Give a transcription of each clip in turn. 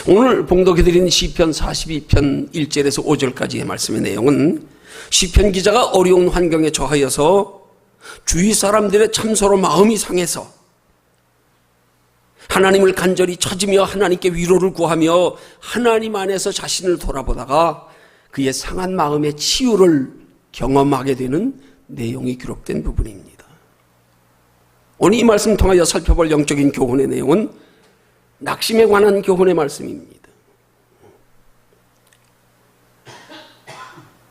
오늘 봉독해드린 시편 42편 1절에서 5절까지의 말씀의 내용은 시편 기자가 어려운 환경에 처하여서 주위 사람들의 참소로 마음이 상해서 하나님을 간절히 찾으며 하나님께 위로를 구하며 하나님 안에서 자신을 돌아보다가 그의 상한 마음의 치유를 경험하게 되는 내용이 기록된 부분입니다. 오늘 이 말씀 통하여 살펴볼 영적인 교훈의 내용은 낙심에 관한 교훈의 말씀입니다.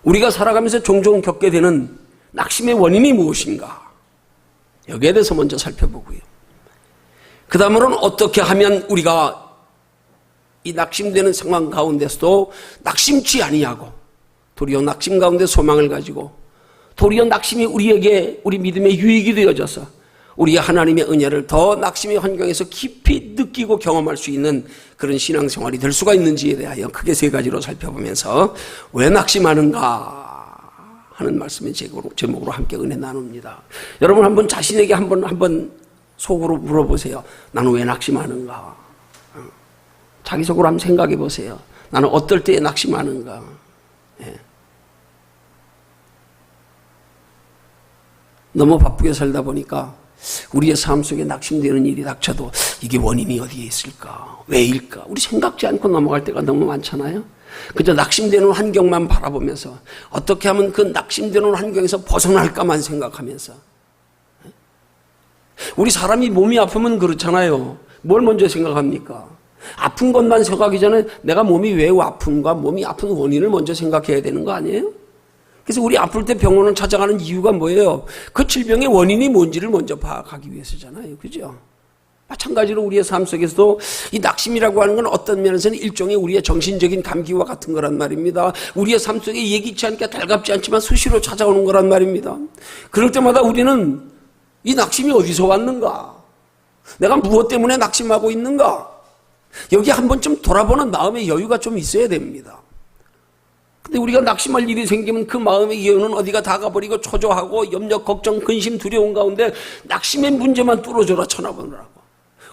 우리가 살아가면서 종종 겪게 되는 낙심의 원인이 무엇인가? 여기에 대해서 먼저 살펴보고요. 그 다음으로는 어떻게 하면 우리가 이 낙심되는 상황 가운데서도 낙심치 아니하고 도리어 낙심 가운데 소망을 가지고 도리어 낙심이 우리에게 우리 믿음의 유익이 되어져서 우리 하나님의 은혜를 더 낙심의 환경에서 깊이 느끼고 경험할 수 있는 그런 신앙생활이 될 수가 있는지에 대하여 크게 세 가지로 살펴보면서 왜 낙심하는가 하는 말씀의 제목으로 함께 은혜 나눕니다. 여러분 한번 자신에게 한번 속으로 물어보세요. 나는 왜 낙심하는가? 자기 속으로 한번 생각해 보세요. 나는 어떨 때에 낙심하는가? 예. 너무 바쁘게 살다 보니까 우리의 삶 속에 낙심되는 일이 닥쳐도 이게 원인이 어디에 있을까? 왜일까? 우리 생각지 않고 넘어갈 때가 너무 많잖아요. 그저 낙심되는 환경만 바라보면서 어떻게 하면 그 낙심되는 환경에서 벗어날까만 생각하면서 우리 사람이 몸이 아프면 그렇잖아요. 뭘 먼저 생각합니까? 아픈 것만 생각하기 전에 내가 몸이 왜 아픈가, 몸이 아픈 원인을 먼저 생각해야 되는 거 아니에요? 그래서 우리 아플 때 병원을 찾아가는 이유가 뭐예요? 그 질병의 원인이 뭔지를 먼저 파악하기 위해서잖아요. 그죠? 마찬가지로 우리의 삶 속에서도 이 낙심이라고 하는 건 어떤 면에서는 일종의 우리의 정신적인 감기와 같은 거란 말입니다. 우리의 삶 속에 예기치 않게 달갑지 않지만 수시로 찾아오는 거란 말입니다. 그럴 때마다 우리는 이 낙심이 어디서 왔는가? 내가 무엇 때문에 낙심하고 있는가? 여기 한 번쯤 돌아보는 마음의 여유가 좀 있어야 됩니다. 근데 우리가 낙심할 일이 생기면 그 마음의 여유는 어디가 다 가버리고 초조하고 염려, 걱정, 근심, 두려움 가운데 낙심의 문제만 뚫어져라 쳐다보느라고.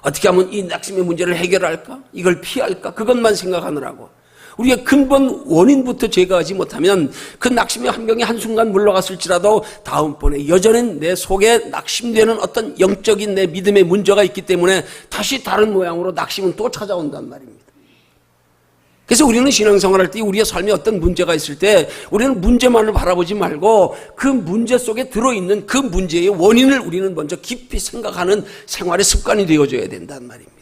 어떻게 하면 이 낙심의 문제를 해결할까? 이걸 피할까? 그것만 생각하느라고. 우리의 근본 원인부터 제거하지 못하면 그 낙심의 환경이 한순간 물러갔을지라도 다음번에 여전히 내 속에 낙심되는 어떤 영적인 내 믿음의 문제가 있기 때문에 다시 다른 모양으로 낙심은 또 찾아온단 말입니다. 그래서 우리는 신앙생활할 때 우리의 삶에 어떤 문제가 있을 때 우리는 문제만을 바라보지 말고 그 문제 속에 들어있는 그 문제의 원인을 우리는 먼저 깊이 생각하는 생활의 습관이 되어져야 된단 말입니다.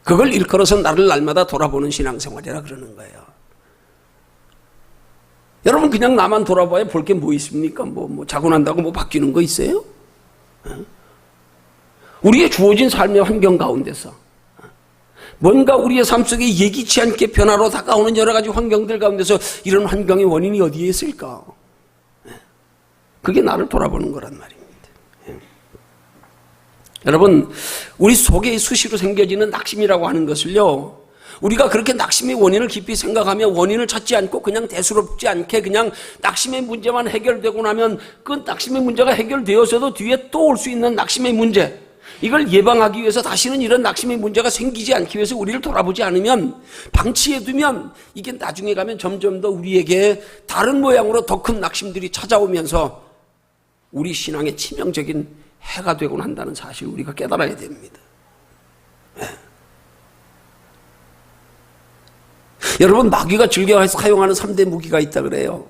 그걸 일컬어서 나를 날마다 돌아보는 신앙생활이라 그러는 거예요. 여러분 그냥 나만 돌아봐야 볼 게 뭐 있습니까? 뭐 자고 난다고 뭐 바뀌는 거 있어요? 우리의 주어진 삶의 환경 가운데서 뭔가 우리의 삶 속에 예기치 않게 변화로 다가오는 여러 가지 환경들 가운데서 이런 환경의 원인이 어디에 있을까? 그게 나를 돌아보는 거란 말입니다. 여러분 우리 속에 수시로 생겨지는 낙심이라고 하는 것을요, 우리가 그렇게 낙심의 원인을 깊이 생각하며 원인을 찾지 않고 그냥 대수롭지 않게 그냥 낙심의 문제만 해결되고 나면 그 낙심의 문제가 해결되어서도 뒤에 또 올 수 있는 낙심의 문제, 이걸 예방하기 위해서 다시는 이런 낙심의 문제가 생기지 않기 위해서 우리를 돌아보지 않으면, 방치해두면 이게 나중에 가면 점점 더 우리에게 다른 모양으로 더 큰 낙심들이 찾아오면서 우리 신앙에 치명적인 해가 되곤 한다는 사실을 우리가 깨달아야 됩니다. 네. 여러분 마귀가 즐겨 사용하는 3대 무기가 있다 그래요.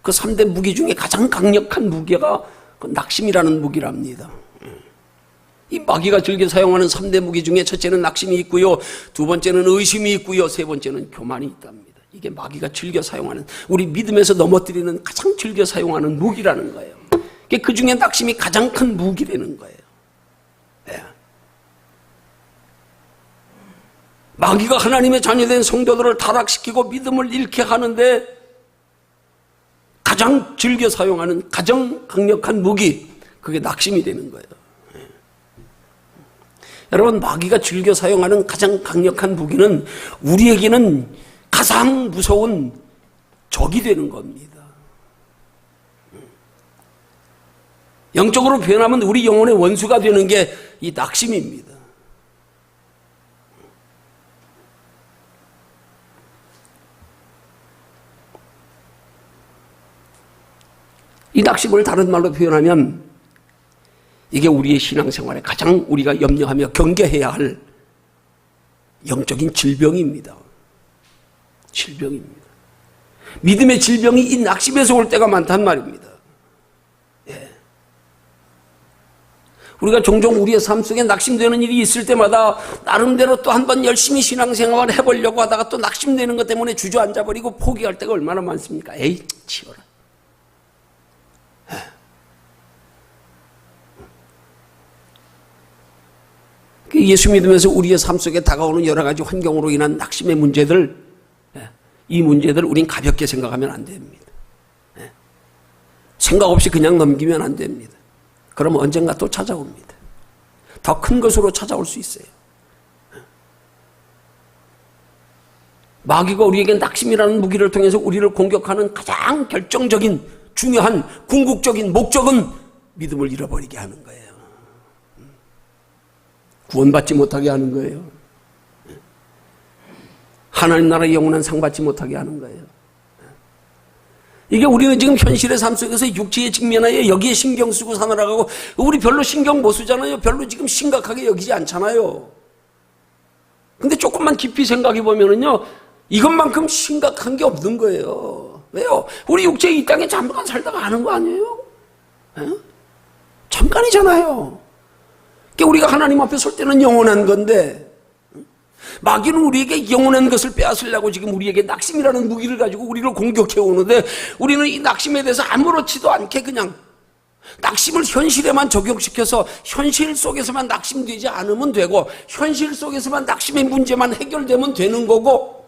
그 3대 무기 중에 가장 강력한 무기가 그 낙심이라는 무기랍니다. 이 마귀가 즐겨 사용하는 3대 무기 중에 첫째는 낙심이 있고요, 두 번째는 의심이 있고요, 세 번째는 교만이 있답니다. 이게 마귀가 즐겨 사용하는, 우리 믿음에서 넘어뜨리는 가장 즐겨 사용하는 무기라는 거예요. 그 중에 낙심이 가장 큰 무기라는 거예요. 네. 마귀가 하나님의 자녀된 성도들을 타락시키고 믿음을 잃게 하는데 가장 즐겨 사용하는 가장 강력한 무기, 그게 낙심이 되는 거예요. 네. 여러분 마귀가 즐겨 사용하는 가장 강력한 무기는 우리에게는 가장 무서운 적이 되는 겁니다. 영적으로 표현하면 우리 영혼의 원수가 되는 게 이 낙심입니다. 이 낙심을 다른 말로 표현하면 이게 우리의 신앙생활에 가장 우리가 염려하며 경계해야 할 영적인 질병입니다. 질병입니다. 믿음의 질병이 이 낙심에서 올 때가 많단 말입니다. 예. 우리가 종종 우리의 삶 속에 낙심되는 일이 있을 때마다 나름대로 또 한 번 열심히 신앙생활을 해보려고 하다가 또 낙심되는 것 때문에 주저앉아버리고 포기할 때가 얼마나 많습니까? 에이, 치워라. 예수 믿으면서 우리의 삶 속에 다가오는 여러 가지 환경으로 인한 낙심의 문제들, 이 문제들 우린 가볍게 생각하면 안 됩니다. 생각 없이 그냥 넘기면 안 됩니다. 그러면 언젠가 또 찾아옵니다. 더 큰 것으로 찾아올 수 있어요. 마귀가 우리에게 낙심이라는 무기를 통해서 우리를 공격하는 가장 결정적인 중요한 궁극적인 목적은 믿음을 잃어버리게 하는 거예요. 구원받지 못하게 하는 거예요. 하나님 나라의 영원한 상 받지 못하게 하는 거예요. 이게 우리는 지금 현실의 삶 속에서 육체에 직면하여 여기에 신경 쓰고 사느라고 우리 별로 신경 못 쓰잖아요. 별로 지금 심각하게 여기지 않잖아요. 근데 조금만 깊이 생각해 보면은요, 이것만큼 심각한 게 없는 거예요. 왜요? 우리 육체 이 땅에 잠깐 살다가 하는 거 아니에요? 에? 잠깐이잖아요. 그러니까 우리가 하나님 앞에 설 때는 영원한 건데, 마귀는 우리에게 영원한 것을 빼앗으려고 지금 우리에게 낙심이라는 무기를 가지고 우리를 공격해 오는데, 우리는 이 낙심에 대해서 아무렇지도 않게 그냥 낙심을 현실에만 적용시켜서 현실 속에서만 낙심되지 않으면 되고, 현실 속에서만 낙심의 문제만 해결되면 되는 거고,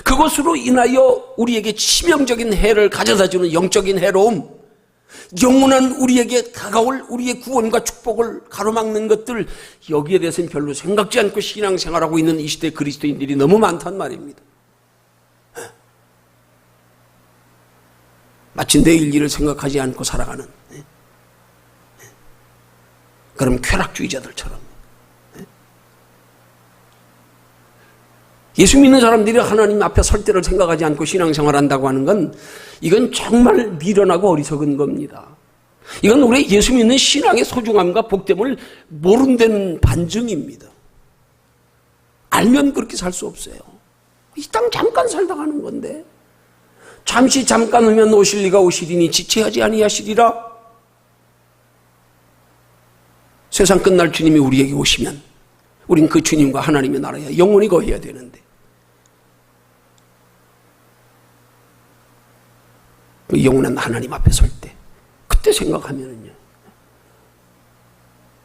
그것으로 인하여 우리에게 치명적인 해를 가져다주는 영적인 해로움, 영원한 우리에게 다가올 우리의 구원과 축복을 가로막는 것들, 여기에 대해서는 별로 생각지 않고 신앙생활하고 있는 이 시대 그리스도인들이 너무 많단 말입니다. 마치 내일 일을 생각하지 않고 살아가는 그런 쾌락주의자들처럼. 예수 믿는 사람들이 하나님 앞에 설 때를 생각하지 않고 신앙생활한다고 하는 건, 이건 정말 미련하고 어리석은 겁니다. 이건 우리 예수 믿는 신앙의 소중함과 복됨을 모른다는 반증입니다. 알면 그렇게 살 수 없어요. 이 땅 잠깐 살다 가는 건데, 잠시 잠깐 오면 오실 리가 오시리니 지체하지 아니하시리라. 세상 끝날 주님이 우리에게 오시면 우린 그 주님과 하나님의 나라에 영원히 거해야 되는데, 그 영원한 하나님 앞에 설 때, 그때 생각하면은요,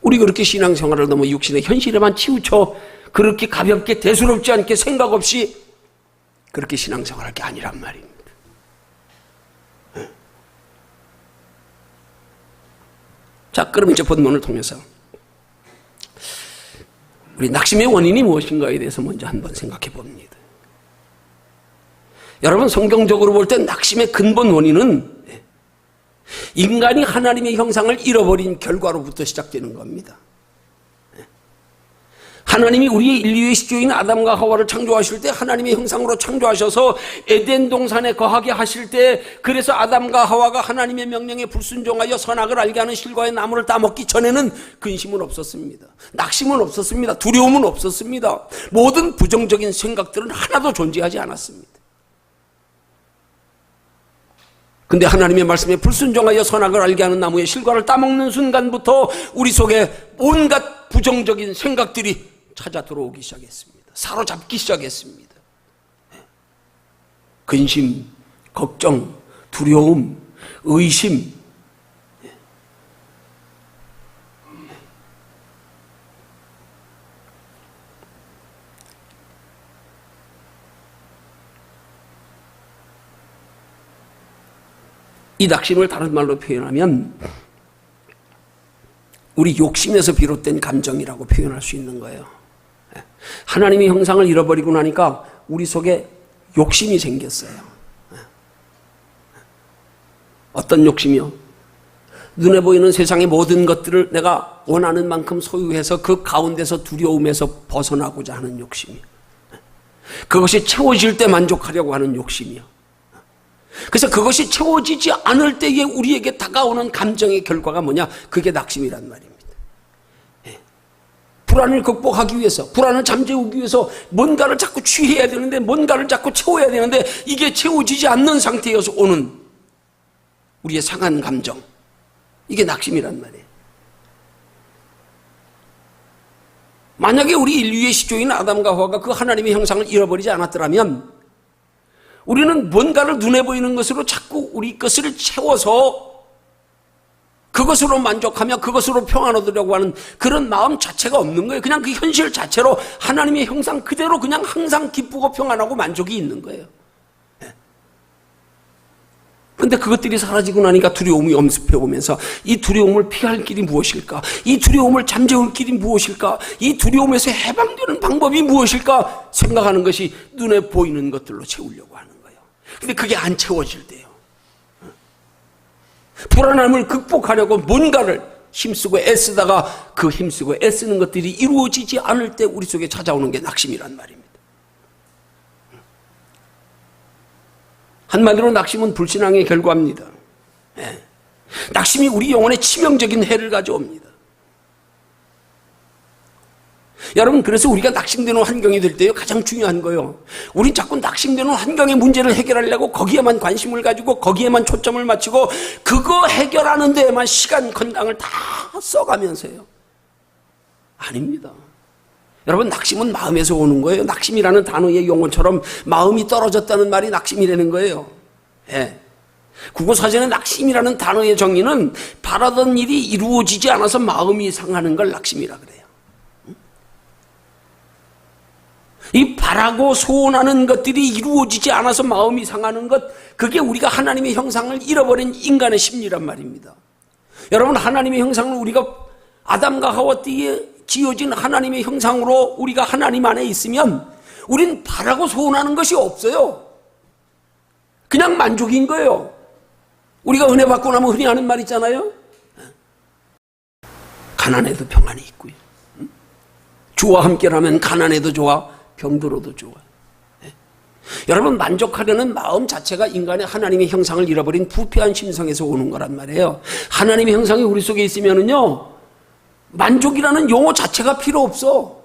우리 그렇게 신앙생활을 너무 육신의 현실에만 치우쳐 그렇게 가볍게 대수롭지 않게 생각 없이 그렇게 신앙생활할 게 아니란 말입니다. 자, 그럼 이제 본문을 통해서 우리 낙심의 원인이 무엇인가에 대해서 먼저 한번 생각해 봅니다. 여러분, 성경적으로 볼 때 낙심의 근본 원인은 인간이 하나님의 형상을 잃어버린 결과로부터 시작되는 겁니다. 하나님이 우리의 인류의 시조인 아담과 하와를 창조하실 때 하나님의 형상으로 창조하셔서 에덴 동산에 거하게 하실 때, 그래서 아담과 하와가 하나님의 명령에 불순종하여 선악을 알게 하는 실과의 나무를 따먹기 전에는 근심은 없었습니다. 낙심은 없었습니다. 두려움은 없었습니다. 모든 부정적인 생각들은 하나도 존재하지 않았습니다. 근데 하나님의 말씀에 불순종하여 선악을 알게 하는 나무의 실과를 따먹는 순간부터 우리 속에 온갖 부정적인 생각들이 찾아 들어오기 시작했습니다. 사로잡기 시작했습니다. 근심, 걱정, 두려움, 의심. 이 낙심을 다른 말로 표현하면 우리 욕심에서 비롯된 감정이라고 표현할 수 있는 거예요. 하나님의 형상을 잃어버리고 나니까 우리 속에 욕심이 생겼어요. 어떤 욕심이요? 눈에 보이는 세상의 모든 것들을 내가 원하는 만큼 소유해서 그 가운데서 두려움에서 벗어나고자 하는 욕심이요. 그것이 채워질 때 만족하려고 하는 욕심이요. 그래서 그것이 채워지지 않을 때에 우리에게 다가오는 감정의 결과가 뭐냐? 그게 낙심이란 말입니다. 불안을 극복하기 위해서, 불안을 잠재우기 위해서 뭔가를 자꾸 취해야 되는데, 뭔가를 자꾸 채워야 되는데, 이게 채워지지 않는 상태에서 오는 우리의 상한 감정, 이게 낙심이란 말이에요. 만약에 우리 인류의 시조인 아담과 하와가 그 하나님의 형상을 잃어버리지 않았더라면 우리는 뭔가를 눈에 보이는 것으로 자꾸 우리 것을 채워서 그것으로 만족하며 그것으로 평안 얻으려고 하는 그런 마음 자체가 없는 거예요. 그냥 그 현실 자체로 하나님의 형상 그대로 그냥 항상 기쁘고 평안하고 만족이 있는 거예요. 그런데 그것들이 사라지고 나니까 두려움이 엄습해 오면서 이 두려움을 피할 길이 무엇일까? 이 두려움을 잠재울 길이 무엇일까? 이 두려움에서 해방되는 방법이 무엇일까? 생각하는 것이 눈에 보이는 것들로 채우려고 하는 거예요. 근데 그게 안 채워질 때요. 불안함을 극복하려고 뭔가를 힘쓰고 애쓰다가 그 힘쓰고 애쓰는 것들이 이루어지지 않을 때 우리 속에 찾아오는 게 낙심이란 말입니다. 한마디로 낙심은 불신앙의 결과입니다. 낙심이 우리 영혼에 치명적인 해를 가져옵니다. 여러분, 그래서 우리가 낙심되는 환경이 될 때요, 가장 중요한 거예요. 우린 자꾸 낙심되는 환경의 문제를 해결하려고 거기에만 관심을 가지고 거기에만 초점을 맞추고 그거 해결하는 데에만 시간, 건강을 다 써가면서요. 아닙니다. 여러분, 낙심은 마음에서 오는 거예요. 낙심이라는 단어의 용어처럼 마음이 떨어졌다는 말이 낙심이라는 거예요. 국어사전에 낙심이라는 단어의 정의는 바라던 일이 이루어지지 않아서 마음이 상하는 걸 낙심이라 그래요. 이 바라고 소원하는 것들이 이루어지지 않아서 마음이 상하는 것, 그게 우리가 하나님의 형상을 잃어버린 인간의 심리란 말입니다. 여러분, 하나님의 형상을 우리가 아담과 하와 때에 지어진 하나님의 형상으로 우리가 하나님 안에 있으면 우린 바라고 소원하는 것이 없어요. 그냥 만족인 거예요. 우리가 은혜 받고 나면 흔히 하는 말 있잖아요. 가난해도 평안이 있고요. 주와 함께라면 가난해도 좋아, 병들어도 좋아. 여러분, 만족하려는 마음 자체가 인간의 하나님의 형상을 잃어버린 부패한 심성에서 오는 거란 말이에요. 하나님의 형상이 우리 속에 있으면은요, 만족이라는 용어 자체가 필요 없어.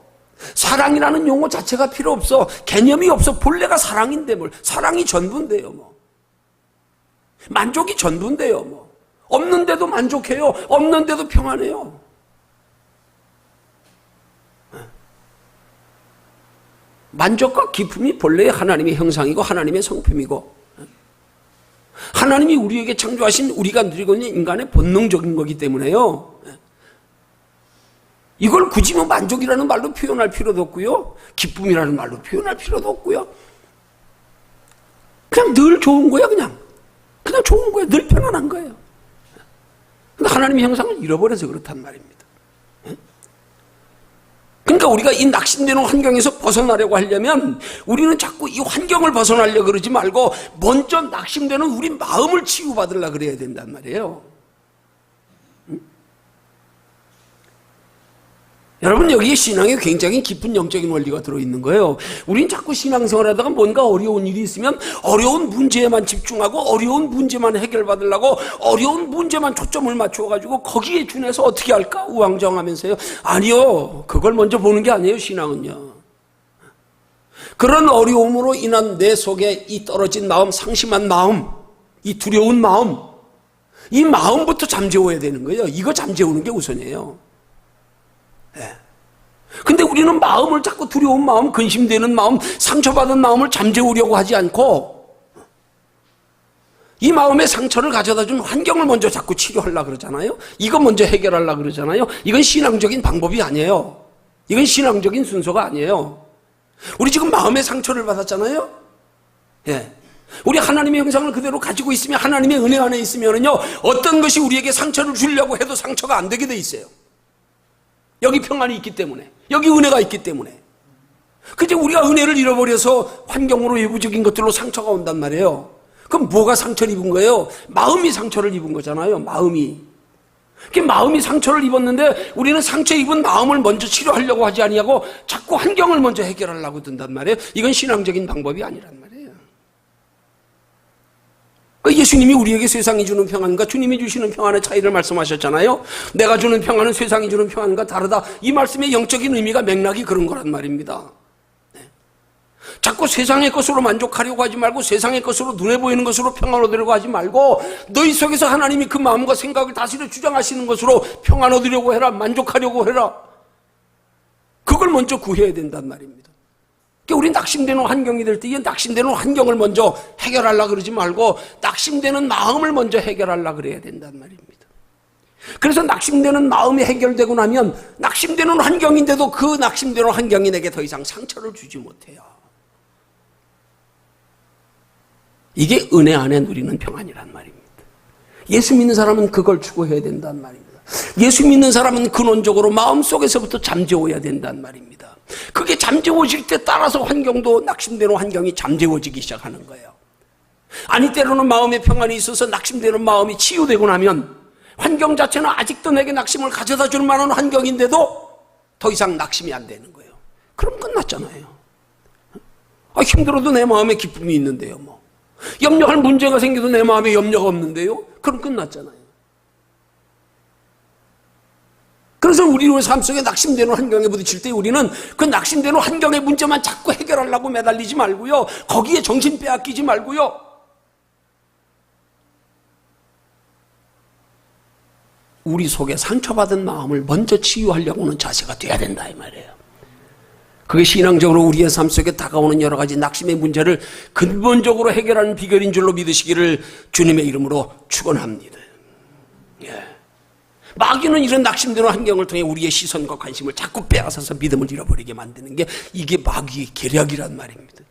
사랑이라는 용어 자체가 필요 없어. 개념이 없어. 본래가 사랑인데 뭘. 사랑이 전부인데요, 뭐. 만족이 전부인데요, 뭐. 없는데도 만족해요. 없는데도 평안해요. 만족과 기쁨이 본래의 하나님의 형상이고 하나님의 성품이고 하나님이 우리에게 창조하신 우리가 누리고 있는 인간의 본능적인 거기 때문에요. 이걸 굳이 뭐 만족이라는 말로 표현할 필요도 없고요. 기쁨이라는 말로 표현할 필요도 없고요. 그냥 늘 좋은 거야, 그냥 좋은 거야. 늘 편안한 거예요. 근데 하나님의 형상을 잃어버려서 그렇단 말입니다. 그러니까 우리가 이 낙심되는 환경에서 벗어나려고 하려면 우리는 자꾸 이 환경을 벗어나려고 그러지 말고 먼저 낙심되는 우리 마음을 치유받으려고 그래야 된단 말이에요. 여러분, 여기에 신앙에 굉장히 깊은 영적인 원리가 들어있는 거예요. 우린 자꾸 신앙생활하다가 뭔가 어려운 일이 있으면 어려운 문제에만 집중하고 어려운 문제만 해결받으려고 어려운 문제만 초점을 맞춰가지고 거기에 준해서 어떻게 할까 우왕좌왕하면서요. 아니요, 그걸 먼저 보는 게 아니에요. 신앙은요. 그런 어려움으로 인한 내 속에 이 떨어진 마음, 상심한 마음, 이 두려운 마음, 이 마음부터 잠재워야 되는 거예요. 이거 잠재우는 게 우선이에요. 근데 우리는 마음을 자꾸 두려운 마음, 근심되는 마음, 상처받은 마음을 잠재우려고 하지 않고 이 마음의 상처를 가져다 준 환경을 먼저 자꾸 치료하려고 그러잖아요. 이거 먼저 해결하려고 그러잖아요. 이건 신앙적인 방법이 아니에요. 이건 신앙적인 순서가 아니에요. 우리 지금 마음의 상처를 받았잖아요. 우리 하나님의 형상을 그대로 가지고 있으면, 하나님의 은혜 안에 있으면요, 어떤 것이 우리에게 상처를 주려고 해도 상처가 안 되게 돼 있어요. 여기 평안이 있기 때문에, 여기 은혜가 있기 때문에. 그제 우리가 은혜를 잃어버려서 환경으로 외부적인 것들로 상처가 온단 말이에요. 그럼 뭐가 상처를 입은 거예요? 마음이 상처를 입은 거잖아요. 마음이 상처를 입었는데 우리는 상처 입은 마음을 먼저 치료하려고 하지 아니하고 자꾸 환경을 먼저 해결하려고 든단 말이에요. 이건 신앙적인 방법이 아니란 말이에요. 예수님이 우리에게 세상이 주는 평안과 주님이 주시는 평안의 차이를 말씀하셨잖아요. 내가 주는 평안은 세상이 주는 평안과 다르다. 이 말씀의 영적인 의미가 맥락이 그런 거란 말입니다. 자꾸 세상의 것으로 만족하려고 하지 말고 세상의 것으로 눈에 보이는 것으로 평안 얻으려고 하지 말고 너희 속에서 하나님이 그 마음과 생각을 다스려 주장하시는 것으로 평안 얻으려고 해라. 만족하려고 해라. 그걸 먼저 구해야 된단 말입니다. 그러니까 우리 낙심되는 환경이 될 때 이 낙심되는 환경을 먼저 해결하려고 그러지 말고 낙심되는 마음을 먼저 해결하려고 그래야 된단 말입니다. 그래서 낙심되는 마음이 해결되고 나면 낙심되는 환경인데도 그 낙심되는 환경이 내게 더 이상 상처를 주지 못해요. 이게 은혜 안에 누리는 평안이란 말입니다. 예수 믿는 사람은 그걸 추구해야 된단 말입니다. 예수 믿는 사람은 근원적으로 마음속에서부터 잠재워야 된단 말입니다. 그게 잠재워질 때 따라서 환경도 낙심되는 환경이 잠재워지기 시작하는 거예요. 아니 때로는 마음의 평안이 있어서 낙심되는 마음이 치유되고 나면 환경 자체는 아직도 내게 낙심을 가져다 줄 만한 환경인데도 더 이상 낙심이 안 되는 거예요. 그럼 끝났잖아요. 힘들어도 내 마음에 기쁨이 있는데요. 뭐 염려할 문제가 생겨도 내 마음에 염려가 없는데요. 그럼 끝났잖아요. 그래서 우리의 삶 속에 낙심되는 환경에 부딪힐 때 우리는 그 낙심되는 환경의 문제만 자꾸 해결하려고 매달리지 말고요. 거기에 정신 빼앗기지 말고요. 우리 속에 상처받은 마음을 먼저 치유하려고 하는 자세가 돼야 된다 이 말이에요. 그게 신앙적으로 우리의 삶 속에 다가오는 여러 가지 낙심의 문제를 근본적으로 해결하는 비결인 줄로 믿으시기를 주님의 이름으로 축원합니다. 예. 마귀는 이런 낙심되는 환경을 통해 우리의 시선과 관심을 자꾸 빼앗아서 믿음을 잃어버리게 만드는 게 이게 마귀의 계략이란 말입니다.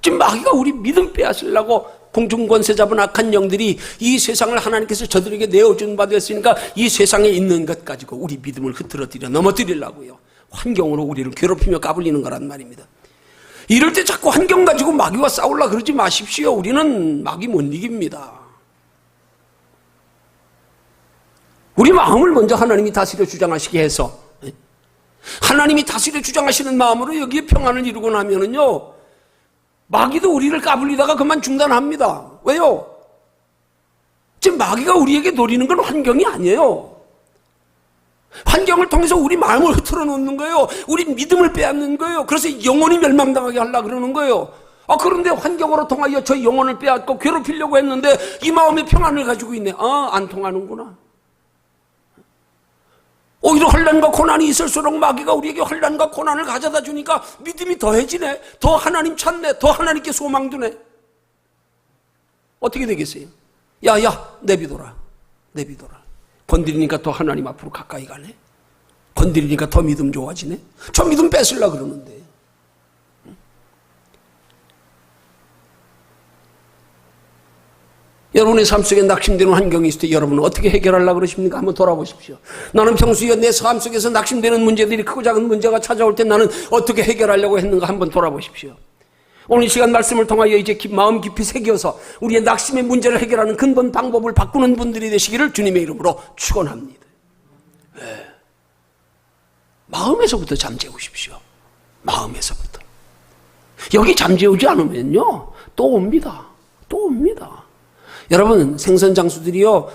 지금 마귀가 우리 믿음 빼앗으려고 공중권세 잡은 악한 영들이 이 세상을 하나님께서 저들에게 내어준 바 되었으니까 이 세상에 있는 것 가지고 우리 믿음을 흐트러뜨려 넘어뜨리려고요. 환경으로 우리를 괴롭히며 까불리는 거란 말입니다. 이럴 때 자꾸 환경 가지고 마귀와 싸우려고 그러지 마십시오. 우리는 마귀 못 이깁니다. 우리 마음을 먼저 하나님이 다스려 주장하시게 해서 하나님이 다스려 주장하시는 마음으로 여기에 평안을 이루고 나면은요 마귀도 우리를 까불리다가 그만 중단합니다. 왜요? 지금 마귀가 우리에게 노리는 건 환경이 아니에요. 환경을 통해서 우리 마음을 흐트러 놓는 거예요. 우리 믿음을 빼앗는 거예요. 그래서 영혼이 멸망당하게 하려고 그러는 거예요. 그런데 환경으로 통하여 저 영혼을 빼앗고 괴롭히려고 했는데 이 마음의 평안을 가지고 있네. 안 통하는구나. 오히려 혼란과 고난이 있을수록 마귀가 우리에게 혼란과 고난을 가져다 주니까 믿음이 더해지네. 더 하나님 찾네. 더 하나님께 소망 두네. 어떻게 되겠어요? 야야 내비둬라. 내비둬라. 건드리니까 더 하나님 앞으로 가까이 가네. 건드리니까 더 믿음 좋아지네. 저 믿음 뺏으려고 그러는데. 여러분의 삶 속에 낙심되는 환경이 있을 때 여러분은 어떻게 해결하려고 그러십니까? 한번 돌아보십시오. 나는 평소에 내 삶 속에서 낙심되는 문제들이 크고 작은 문제가 찾아올 때 나는 어떻게 해결하려고 했는가 한번 돌아보십시오. 오늘 이 시간 말씀을 통하여 이제 마음 깊이 새겨서 우리의 낙심의 문제를 해결하는 근본 방법을 바꾸는 분들이 되시기를 주님의 이름으로 축원합니다. 네. 마음에서부터 잠재우십시오. 마음에서부터. 여기 잠재우지 않으면요 또 옵니다. 또 옵니다. 여러분 생선 장수들이요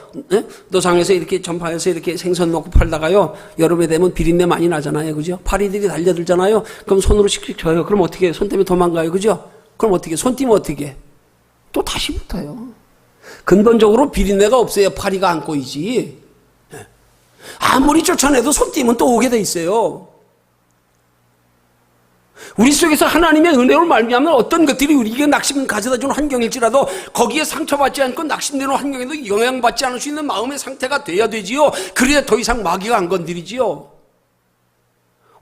노상에서 이렇게 전파해서 이렇게 생선 놓고 팔다가요 여름에 되면 비린내 많이 나잖아요. 그죠? 파리들이 달려들잖아요. 그럼 손으로 씩씩 져요. 그럼 어떻게 손 때문에 도망가요. 그죠? 그럼 어떻게 손 띄면 어떻게 또 다시 붙어요. 근본적으로 비린내가 없어야 파리가 안 꼬이지. 아무리 쫓아내도 손 띄면 또 오게 돼 있어요. 우리 속에서 하나님의 은혜로 말미암는 어떤 것들이 우리에게 낙심을 가져다 주는 환경일지라도 거기에 상처받지 않고 낙심되는 환경에도 영향받지 않을 수 있는 마음의 상태가 돼야 되지요. 그래야 더 이상 마귀가 안 건드리지요.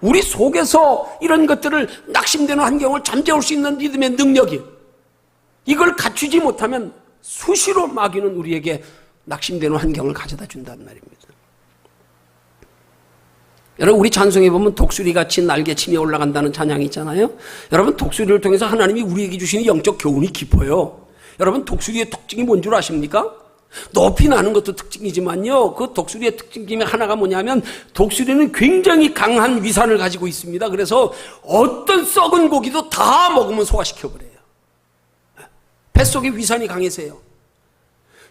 우리 속에서 이런 것들을 낙심되는 환경을 잠재울 수 있는 믿음의 능력이 이걸 갖추지 못하면 수시로 마귀는 우리에게 낙심되는 환경을 가져다 준단 말입니다. 여러분 우리 찬송에 보면 독수리같이 날개치며 올라간다는 찬양이 있잖아요. 여러분 독수리를 통해서 하나님이 우리에게 주시는 영적 교훈이 깊어요. 여러분 독수리의 특징이 뭔 줄 아십니까? 높이 나는 것도 특징이지만요 그 독수리의 특징 중에 하나가 뭐냐면 독수리는 굉장히 강한 위산을 가지고 있습니다. 그래서 어떤 썩은 고기도 다 먹으면 소화시켜버려요. 뱃속에 위산이 강해서요.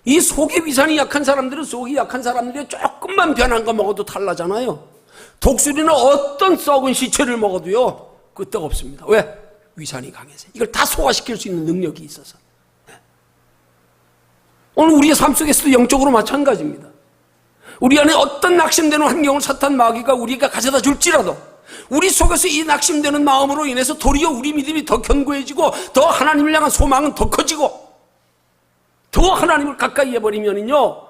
이 속에 위산이 약한 사람들은 속이 약한 사람들이 조금만 변한 거 먹어도 탈나잖아요. 독수리는 어떤 썩은 시체를 먹어도요 끄떡없습니다. 왜? 위산이 강해서. 이걸 다 소화시킬 수 있는 능력이 있어서. 오늘 우리의 삶 속에서도 영적으로 마찬가지입니다. 우리 안에 어떤 낙심되는 환경을 사탄 마귀가 우리가 가져다 줄지라도 우리 속에서 이 낙심되는 마음으로 인해서 도리어 우리 믿음이 더 견고해지고 더 하나님을 향한 소망은 더 커지고 더 하나님을 가까이 해버리면요,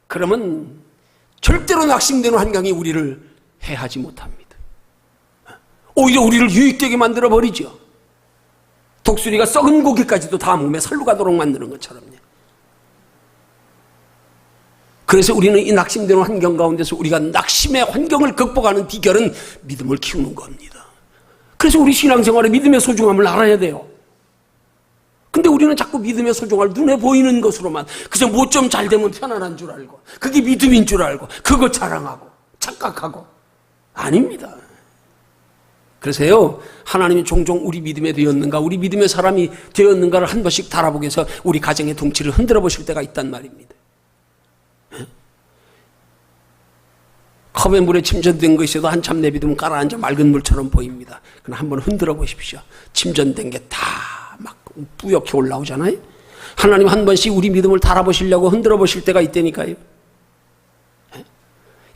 그러면 절대로 낙심되는 환경이 우리를 해하지 못합니다. 오히려 우리를 유익되게 만들어버리죠. 독수리가 썩은 고기까지도 다 몸에 살로 가도록 만드는 것처럼요. 그래서 우리는 이 낙심되는 환경 가운데서 우리가 낙심의 환경을 극복하는 비결은 믿음을 키우는 겁니다. 그래서 우리 신앙생활에 믿음의 소중함을 알아야 돼요. 근데 우리는 자꾸 믿음의 소중함을 눈에 보이는 것으로만 그저 뭐 좀 잘 되면 편안한 줄 알고 그게 믿음인 줄 알고 그거 자랑하고 착각하고 아닙니다. 그래서요, 하나님이 종종 우리 믿음에 되었는가, 우리 믿음의 사람이 되었는가를 한 번씩 달아보기 위해서 우리 가정의 둥치를 흔들어 보실 때가 있단 말입니다. 컵에 물에 침전된 것이어도 한참 내비두면 가라앉아 맑은 물처럼 보입니다. 그럼 한번 흔들어 보십시오. 침전된 게 다 막 뿌옇게 올라오잖아요. 하나님 한 번씩 우리 믿음을 달아보시려고 흔들어 보실 때가 있다니까요.